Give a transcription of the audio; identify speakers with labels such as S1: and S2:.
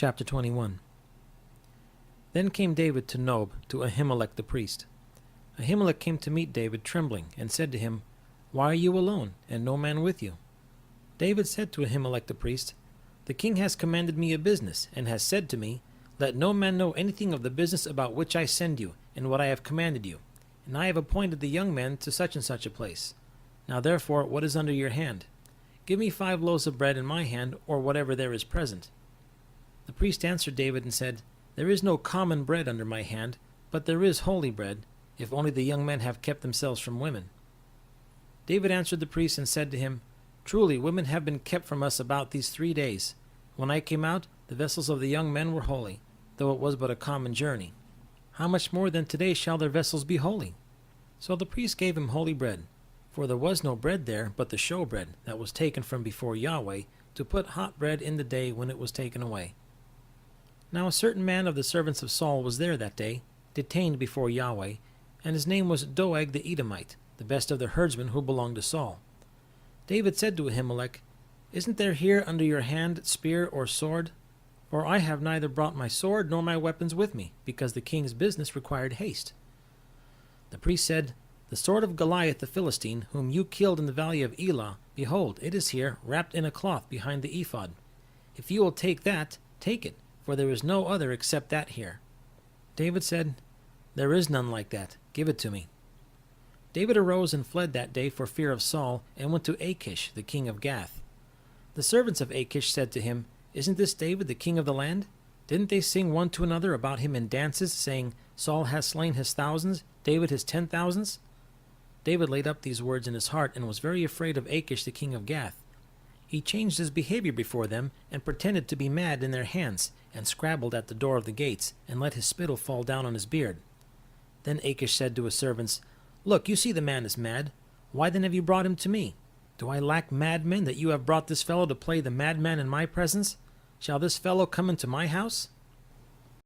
S1: Chapter 21. Then came David to Nob, to Ahimelech the priest. Ahimelech came to meet David trembling, and said to him, Why are you alone, and no man with you? David said to Ahimelech the priest, The king has commanded me a business, and has said to me, Let no man know anything of the business about which I send you, and what I have commanded you. And I have appointed the young men to such and such a place. Now therefore, what is under your hand? Give me 5 loaves of bread in my hand, or whatever there is present. The priest answered David and said, There is no common bread under my hand, but there is holy bread, if only the young men have kept themselves from women. David answered the priest and said to him, Truly women have been kept from us about these 3 days. When I came out, the vessels of the young men were holy, though it was but a common journey. How much more then today shall their vessels be holy? So the priest gave him holy bread, for there was no bread there but the showbread that was taken from before Yahweh, to put hot bread in the day when it was taken away. Now a certain man of the servants of Saul was there that day, detained before Yahweh, and his name was Doeg the Edomite, the best of the herdsmen who belonged to Saul. David said to Ahimelech, Isn't there here under your hand spear or sword? For I have neither brought my sword nor my weapons with me, because the king's business required haste. The priest said, The sword of Goliath the Philistine, whom you killed in the valley of Elah, behold, it is here, wrapped in a cloth behind the ephod. If you will take that, take it, for there is no other except that here. David said, There is none like that. Give it to me. David arose and fled that day for fear of Saul, and went to Achish, the king of Gath. The servants of Achish said to him, Isn't this David the king of the land? Didn't they sing one to another about him in dances, saying, Saul has slain his thousands, David his 10,000s? David laid up these words in his heart, and was very afraid of Achish the king of Gath. He changed his behavior before them, and pretended to be mad in their hands, and scrabbled at the door of the gates, and let his spittle fall down on his beard. Then Achish said to his servants, Look, you see the man is mad. Why then have you brought him to me? Do I lack madmen that you have brought this fellow to play the madman in my presence? Shall this fellow come into my house?